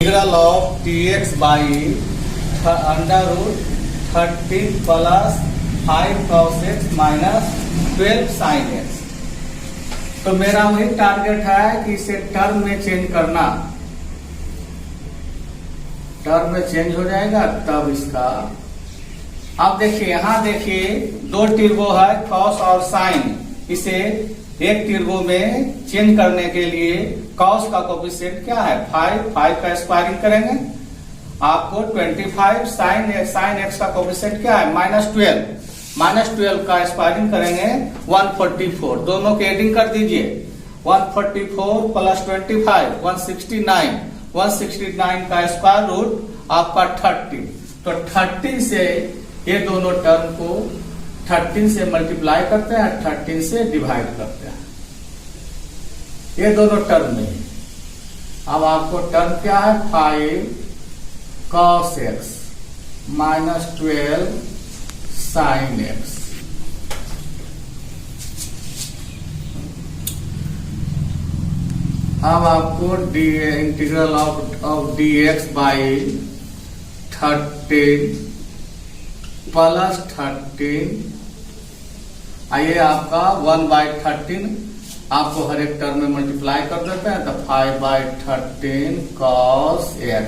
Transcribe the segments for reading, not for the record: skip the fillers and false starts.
Integral of dx by under root 13 plus 5 cos x minus 12 sin x। तो मेरा वही target है कि इसे टर्म में चेंज करना। टर्म में चेंज हो जाएगा तब इसका, अब देखिए यहां देखिए दो टर्बो है कॉस और साइन। इसे एक टर्बो में चेंज करने के लिए कॉस का कोफिशिएंट क्या है 5 का स्क्वायरिंग करेंगे आपको 25। साइन एक्स का कोफिशिएंट क्या है -12 का स्क्वायरिंग करेंगे 144। दोनों के एडिंग कर दीजिए 144 प्लस 25 169 का स्क्वायर रूट आपका 30। तो 30 से ये दोनों टर्म को 13 से मल्टीप्लाई करते हैं, 13 से डिवाइड करते हैं, ये दोनों टर्म में। अब आपको टर्म क्या है 5 cos x minus 12 sin x। अब आपको integral of dx by 13 plus 13, आइए आपका 1/13 आपको हर एक टर्म में मल्टीप्लाई कर देते हैं। तो 5/13 cos x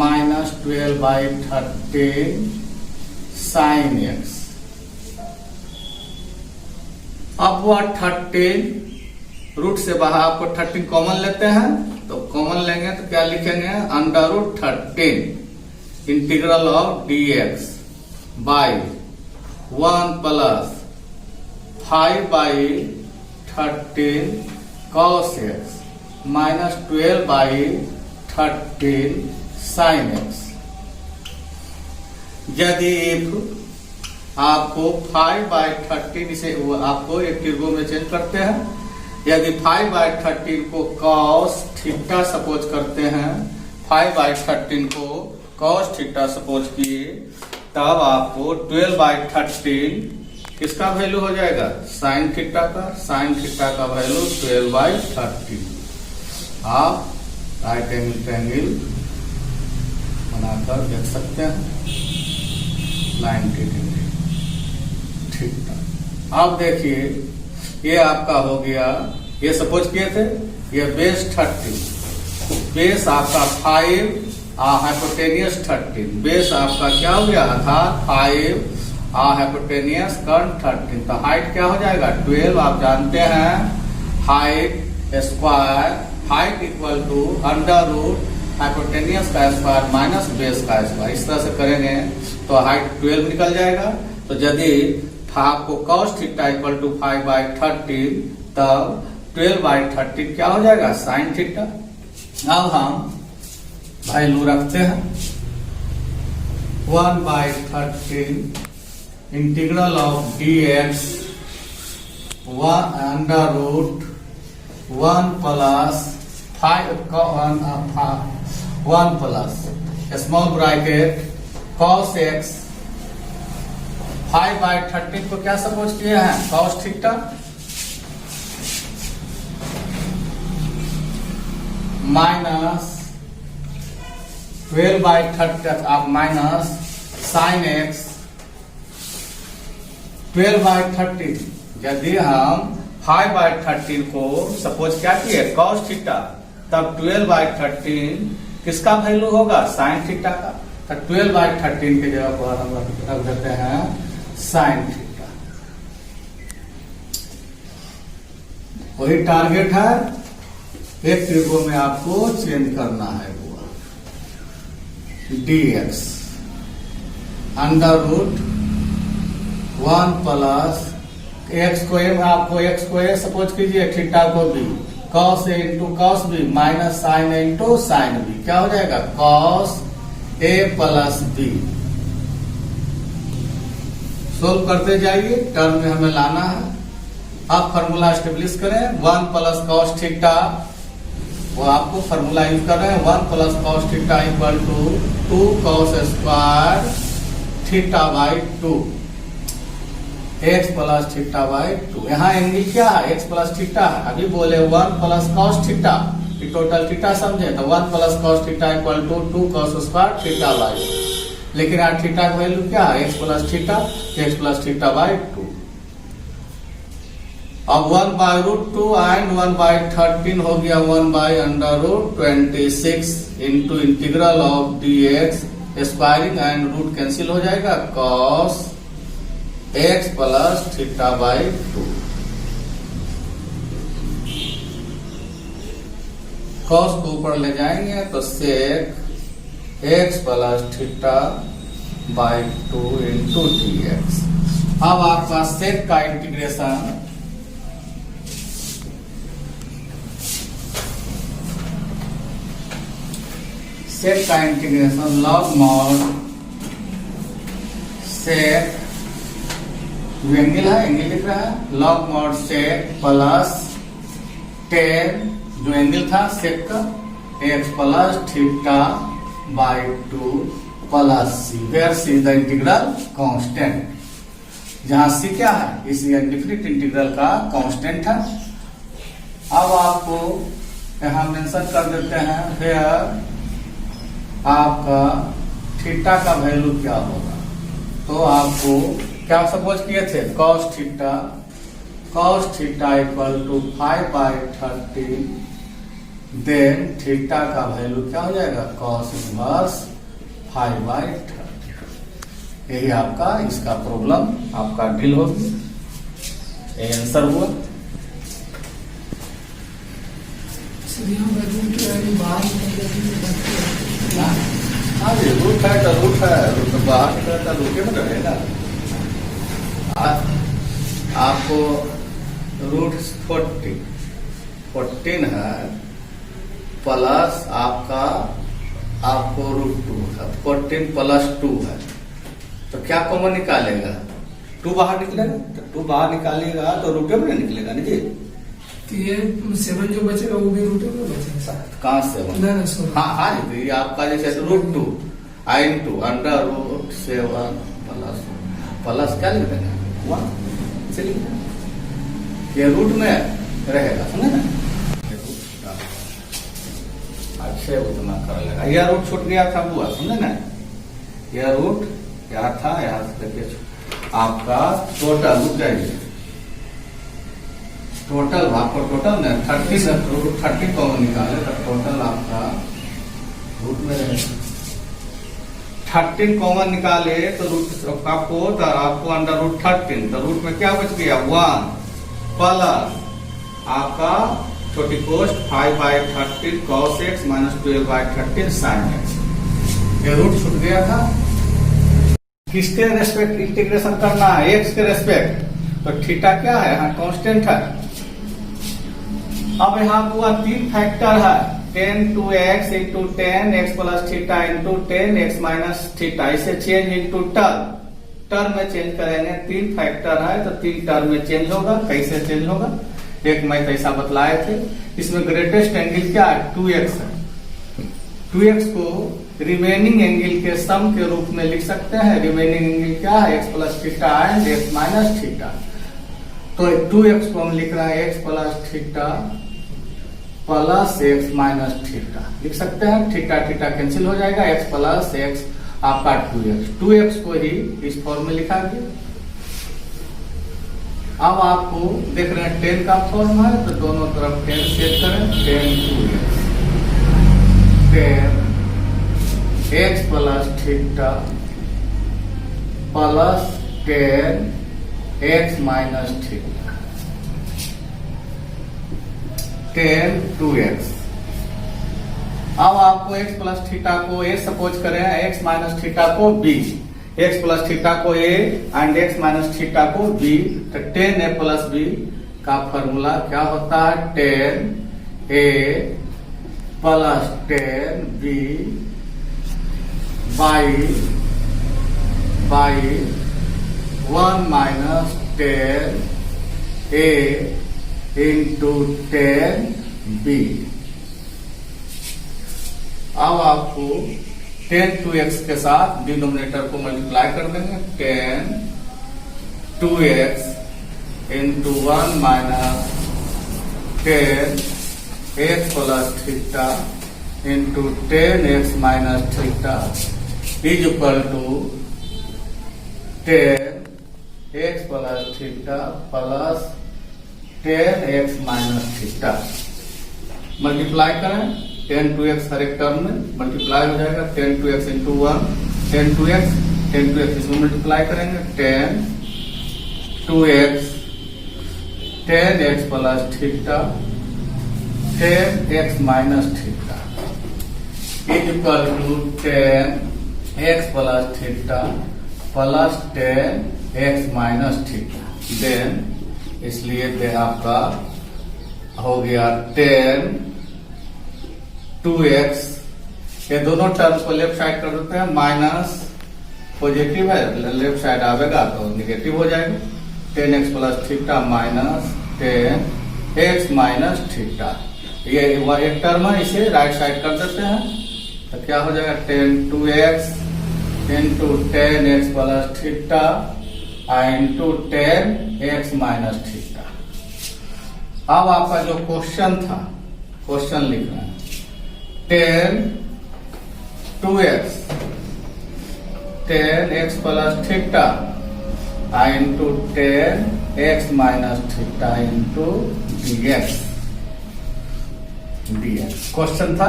minus 12/13 sin x। अब वह 13 रूट से बाहर आपको 13 कॉमन लेते हैं, तो कॉमन लेंगे तो क्या लिखेंगे under root 13 integral of dx by 1 plus 5/13 cos x minus 12/13 sin x। यदि आपको 5/13 इसे आपको एक टर्बो में चेंज करते हैं, यदि 5/13 को cos थीटा सपोज करते हैं, 5/13 को cos थीटा सपोज किए, तब आपको 12/13 किसका वैल्यू हो जाएगा sin थीटा का। sin थीटा का वैल्यू 12/13। आप राइट एंगल ट्रायंगल बनाकर देख सकते हैं 90 डिग्री। ठीक है, अब देखिए ये आपका हो गया, ये सपोज किए थे ये बेस 30, बेस आपका 5 हाइपोटेनियस 13, बेस आपका क्या हो गया आधार 5 हाइपोटेनियस कर्ण 13। तो हाइट क्या हो जाएगा 12। आप जानते हैं height square, height equal to under root hypotenuse का स्क्वायर माइनस बेस का स्क्वायर। इस तरह से करेंगे तो हाइट 12 निकल जाएगा। तो यदि आपको cos थीटा इक्वल टू 5/13, तब 12/13 क्या हो जाएगा sin थीटा। अब हम वैल्यू रखते हैं 1/13 integral of dx under root 1 plus 1 plus small bracket cos x 5/13 को क्या सपोज किए हैं cos थीटा माइनस 12/13 आप माइनस sin x 12/13। यदि हम 5/13 को सपोज क्या किए cos थीटा, तब 12/13 किसका वैल्यू होगा sin थीटा का। तो 12/13 की जगह पर हम रख देते हैं sin थीटा। वही टारगेट है, एक टर्बो में आपको चेंज करना है वो dx under root 1 plus x को आपको x को a सपोज कीजिए, थीटा को b, cos a into cos b minus sin a into sin b। क्या हो जाएगा cos a plus b। Solve करते जाइए, टर्म में हमें लाना है। अब फॉर्मूला एस्टेब्लिश करें 1 प्लस cos थीटा, वो आपको फॉर्मूला यूज कर रहे हैं 1 plus cos theta equal to 2 cos square theta by 2 x plus theta by 2। यहाँ एंगल क्या है x प्लस थीटा है। अभी बोले 1 प्लस cos थीटा, कि टोटल थीटा समझे तो 1 plus cos theta equal to 2 cos square theta by, लेकिन यहाँ थीटा का वैल्यू क्या है, एक्स प्लस थीटा बाई 2। अब 1 बाई रूट 2 एंड 1 बाई 13 हो गया 1 by under root 26 into integral of D X squaring and root cancel हो जाएगा, cos X plus theta by 2। Cos को ऊपर ले जाएंगे तो sec X plus theta by 2 into D X. अब आपका सेक का इंटीग्रेशन सेक का इंटीग्रेशन लॉग मॉड सेक जो एंगल है, एंगल लिख रहा है, लॉग मॉड सेक प्लस 10 जो एंगल था सेक का X plus theta by 2 plus C, where C the integral constant, जहां सी क्या है, इस इंडिफिनिट इंटीग्रल का कांस्टेंट है। अब आपको यहां मेंशन कर देते हैं वेयर आपका थीटा का वैल्यू क्या होगा। तो आपको क्या सपोज किए थे, cos theta equal to 5 by 13, then theta का वैल्यू क्या हो जाएगा, कॉस इनवर्स 5 बाई 13। यही आपका इसका प्रॉब्लम आपका डील होगी, ये आंसर हुआ। हाँ जी, रूट है तो रूट है, रूट बाहर निकलता रूटे में रहेगा। आपको रूट 14 है प्लस आपको रूट 2 है, 14 प्लस 2 है, तो क्या कॉमन निकालेगा, 2 बाहर निकलेगा, तो 2 बाहर निकालेगा तो रूटे में निकलेगा नहीं जी। तो ये 7 जो बचेगा वो भी रूट में बचेगा। कहाँ 7? हाँ तो ये आपका जैसे root 2 I to under root 7 plus क्या लिख देंगे 1 से लिख देंगे, ये रूट में रहेगा, समझे ना, अच्छे उतना कर लेगा। यह रूट छूट गया था हुआ, समझे ना, यह रूट यहाँ था, यहाँ से देखिए आपका टोटल रुक जाइए, टोटल आपको टोटल ना 30 कॉमन निकाले तो टोटल आपका रूट में रहेगा। 13 कॉमन निकाले तो रूट आपको अंडर रूट 13, तो रूट में क्या बच गया 1 प्लस आपका छोटी कोस्ट 5 by 13 cos X minus 12 by 13 sine X. ये रूट छूट गया था। किसके रेस्पेक्ट इंटीग्रेशन करना है, एक्स के रेस्पेक्ट, तो थीटा क्या है, यहाँ कांस्टेंट है। अब यहाँ हुआ 3 फैक्टर है, 10 to x into 10 X plus theta into 10 X minus theta, इसे चेंज इंटू टर्म में चेंज करेंगे। 3 फैक्टर है तो 3 टर्म में चेंज होगा। कैसे चेंज होगा, एक मैं ऐसा बतलाए थे। इसमें ग्रेटेस्ट एंगल क्या है, 2x है। 2x को रिमेनिंग एंगल के सम के रूप में लिख सकते हैं। रिमेनिंग एंगल क्या है, x plus theta and x minus theta. तो 2x को हम लिख रहे हैं x plus theta plus x minus theta लिख सकते हैं। थीटा थीटा कैंसिल हो जाएगा, एक्स प्लस एक्स आपका 2x को ही इस फॉर्म में लिखा गया। अब आपको देख रहे हैं 10 का फॉर्म है, तो दोनों तरफ 10 सेट करें। 10 10 X plus theta plus 10 X minus theta 10 2x। अब आपको x प्लस थीटा को a सपोज करें, x माइनस थीटा को b, x प्लस थीटा को a and x minus theta को b, तो 10 a प्लस b का फॉर्मूला क्या होता है, 10 a plus 10 b by 1 minus 10 a into 10 b। अब आपको 10 2x के साथ डिनोमिनेटर को मल्टीप्लाई कर देंगे। 10 2x into 1 minus 10 X plus theta into ten X minus theta is equal to ten X plus theta plus ten X minus theta. Multiply करें 10 two x हर एक term में मल्टीप्लाई हो जाएगा 10 two X into 1 10 two X इसमें multiply करेंगे 10 two X 10 X plus theta 10 X minus theta is equal to 10 X plus theta plus 10 X minus theta. Then इसलिए दे आपका हो गया 10 2x। ये दोनों टर्म को लेफ्ट साइड कर देते हैं, माइनस पॉजिटिव है लेफ्ट साइड आवेगा तो निगेटिव हो जाएगा 10x plus theta minus 10x minus theta. ये एक टर्म है, इसे राइट साइड कर देते हैं तो क्या हो जाएगा 10 2x into 10x plus theta into 10x minus theta. अब आपका जो क्वेश्चन था, क्वेश्चन लिख रहे हैं 10 2x 10x plus theta into 10x minus theta into dx question था,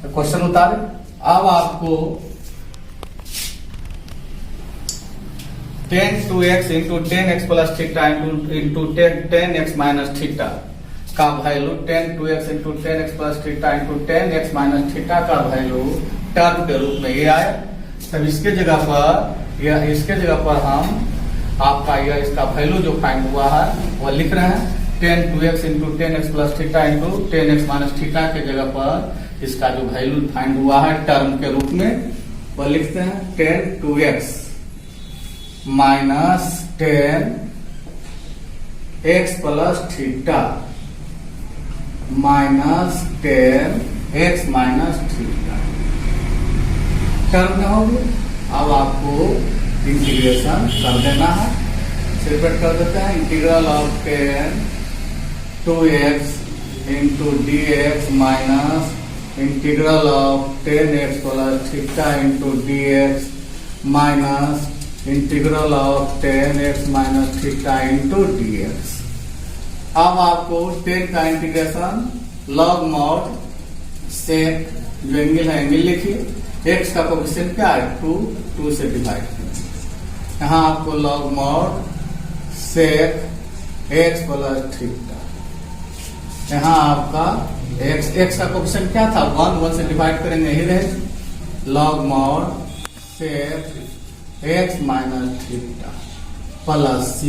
क्वेश्चन उतारे। अब आपको 10 2x into 10x plus theta into 10x minus theta का value 10 2x into 10x plus theta into 10x minus theta का value term के रूप में ये आए। तब इसके जगह पर हम आपका यह इसका वैल्यू जो फाइंड हुआ है वह लिख रहे हैं 10 2x into 10x plus theta into 10x minus theta के जगह पर इसका जो वैल्यू फाइंड हुआ है टर्म के रूप में वह लिखते हैं 10 2x minus 10 X plus theta minus 10 X minus theta term में होगी। अब आपको इंटीग्रेशन कर देना है, सेपरेट कर देते हैं। Integral of 10 2x into D X minus integral of 10x plus theta into D X minus integral of 10x minus theta into dx। अब आपको 10 का इंटीग्रेशन लॉग मॉड सेक जो एंगल है एंगल लिखिए, x का कोएफिशिएंट क्या है 2 से डिवाइड किया। यहाँ आपको log mod sec x plus theta, यहाँ आपका x का कोएफिशिएंट क्या था 1 से डिवाइड करेंगे ही रहे log mod sec x minus theta plus c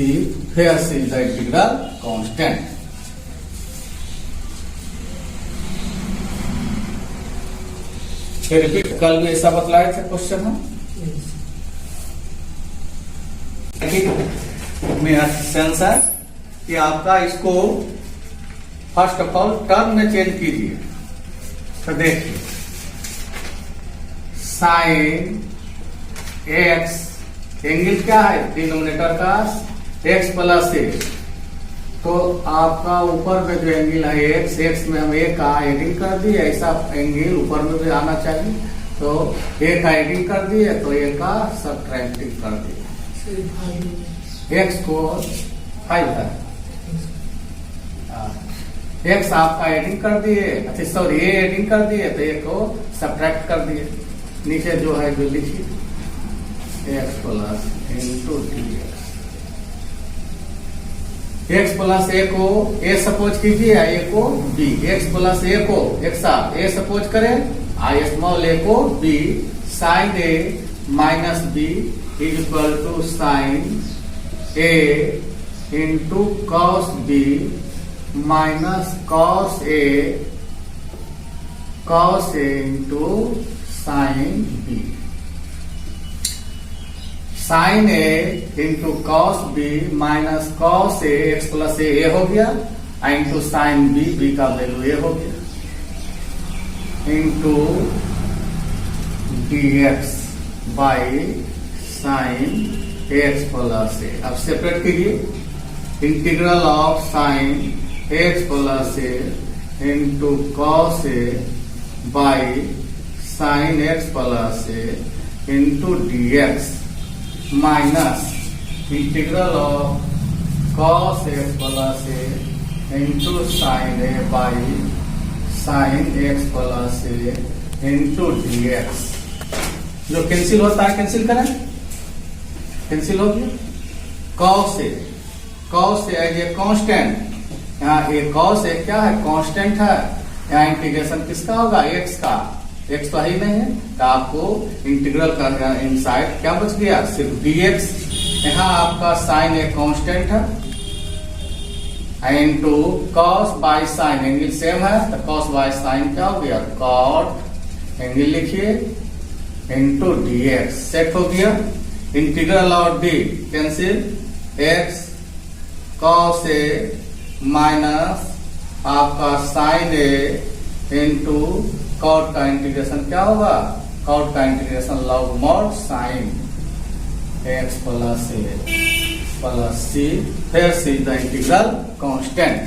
फिर c is the integral constant. फिर रिपीट कल भी ऐसा बतलाए थे क्वेश्चन है मेरा सेंस है कि आपका इसको फर्स्ट ऑफ ऑल टर्म में चेंज कीजिए। तो देखिए साइन एक्स एंगल क्या है डिनोमिनेटर का x प्लस ए, तो आपका ऊपर में जो एंगल है x में हम a का एडिंग कर दिए, ऐसा एंगल ऊपर में भी आना चाहिए तो a का एडिंग कर दिए तो a का सबट्रैक्टिंग कर दिए। x को 5 है, x आपका एडिंग कर दिए, अच्छा सॉरी a एडिंग कर दिए तो a को सबट्रैक्ट कर दिए। नीचे जो है जो लिखिए x plus into dx। x plus a को a सपोज कीजिए, a को b, x प्लस a को x a सपोज करें, I स्मॉल a को b, sine a minus b is equal to sine a into cos b minus cos a into sine b। Sine A into cos B minus cos A X plus A हो गया into sine B का वैल्यू A हो गया into D X by sine X plus A. अब separate कीजिए integral of sine X plus A into cos A by sine X plus A into D X minus integral of cos X plus A into sine A by sine X plus A into D X. जो cancel होता है cancel करें, cancel हो गया। Cos A as A constant, यहाँ A cos A क्या है, constant है। यहाँ इंटीग्रेशन किसका होगा, एक्स का, एक्स तो ही नहीं है, तो आपको इंटीग्रल का इनसाइड क्या बच गया, सिर्फ dx। यहाँ आपका साइन ए कांस्टेंट है into cos by sine, angle same है तो कॉस बाय साइन क्या हो गया, कॉट एंगल लिखिए इनटू dx। सेट हो गया। इंटीग्रल और D cancel, X cos A minus आपका साइन ए इंटू कॉट का इंटीग्रेशन क्या होगा, कॉट का integration log mod sine X plus A plus C, फिर सी द इंटीग्रल कांस्टेंट।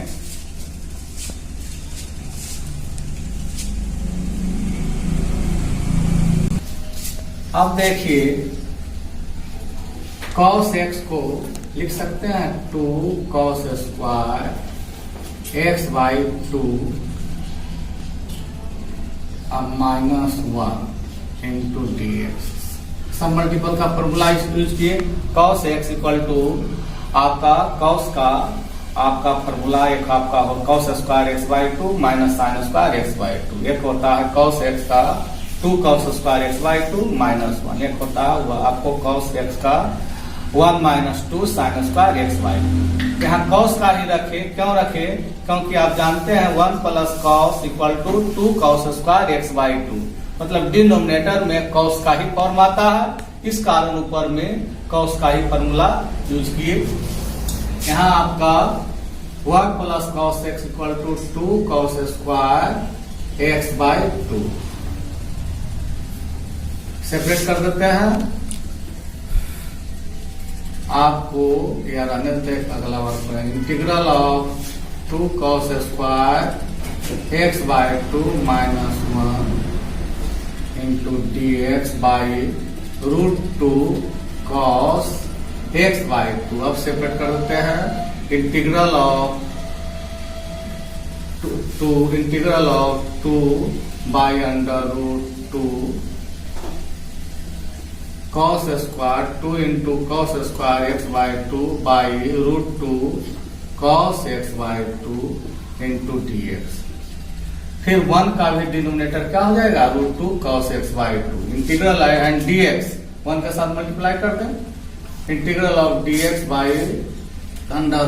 अब देखिए cos x को लिख सकते हैं 2 cos square x by 2 minus 1 into D x. सब मल्टीपल का फॉर्मूला यूज किए। cos x इक्वल टू आपका cos का आपका फॉर्मूला एक आपका हो cos square x by 2 minus sine square x by 2। एक होता है cos x का 2 cos square x by 2 minus 1। एक होता है वह आपको cos x का 1 minus 2 sine square x by 2। यहाँ cos का ही रखे, क्यों रखे, क्योंकि आप जानते हैं 1 plus cos equal to 2 cos square x by 2, मतलब डिनोमिनेटर में cos का ही फॉर्म आता है। इस कारण ऊपर में cos का ही फॉर्मूला यूज किए। यहाँ आपका 1 plus cos x equal to 2 cos square x by 2। Separate कर देते हैं। आपको यह रहने देते अगला वर्क करेंगे। Integral of 2 cos square x by 2 minus 1 into D X by root 2 cos X by 2। अब सेपरेट कर देते हैं। Integral of 2 by under root 2 cos square 2 into cos square x by 2 by root 2 cos X by 2 into D X. फिर 1 का भी denominator क्या हो जाएगा, root 2 cos X by 2। Integral and D X 1 के साथ मल्टीप्लाई कर दें। Integral of D X by under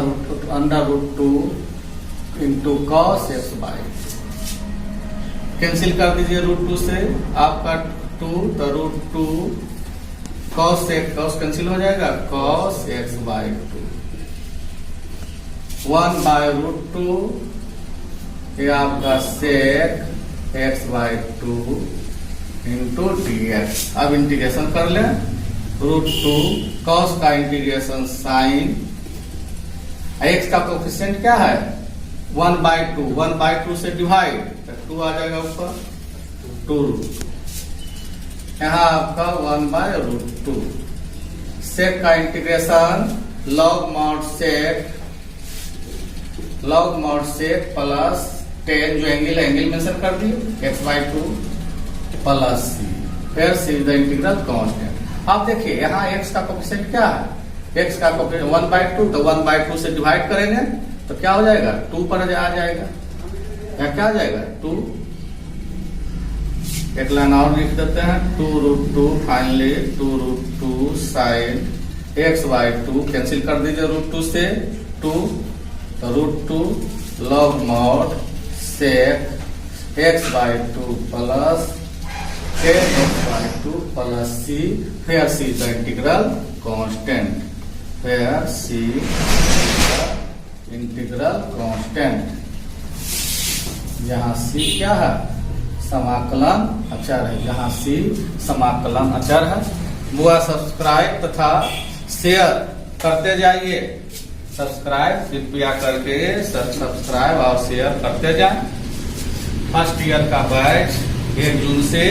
root 2 into cos X by. Cancel कर दीजिए रूट 2 से, आपका 2 तो रूट 2 cos कैंसिल हो जाएगा, cos X by 2 1 by root 2 ये आपका sec X by 2 into D X. अब इंटीग्रेशन कर लें। रूट 2 cos का इंटीग्रेशन साइन x का कोफिशिएंट क्या है 1 बाई 2, 1 बाई 2 से डिवाइड तो 2 आ जाएगा ऊपर 2 रूट। यहाँ आपका 1 बाय रूट 2। सेक का integration log mod sec plus 10 जो एंगल मेंशन कर दिए एक्स बाई 2 प्लस सी, फिर सी द इंटीग्रल कांस्टेंट। आप देखिए यहाँ x का कोफिशिएंट क्या है, x का कोफिशिएंट 1 बाई 2, तो 1 बाई 2 से डिवाइड करेंगे तो क्या हो जाएगा 2 पर आ जाएगा। या क्या आ जाएगा 2। एक लाइन और लिख देते हैं 2 root 2 finally 2 root 2 sine X by 2। Cancel कर दीजिए रूट 2 से 2 तो root 2 log mod sec X by 2 plus X by 2 plus C, फिर सी द इंटीग्रल कांस्टेंट, फिर सी इंटीग्रल कांस्टेंट। यहाँ सी क्या है, समाकलन अचर है। यहाँ सी समाकलन अचर है। बुआ सब्सक्राइब तथा शेयर करते जाइए। सब्सक्राइब कृपया करके सब्सक्राइब और शेयर करते जाएं। फर्स्ट ईयर का बैच 1 जून से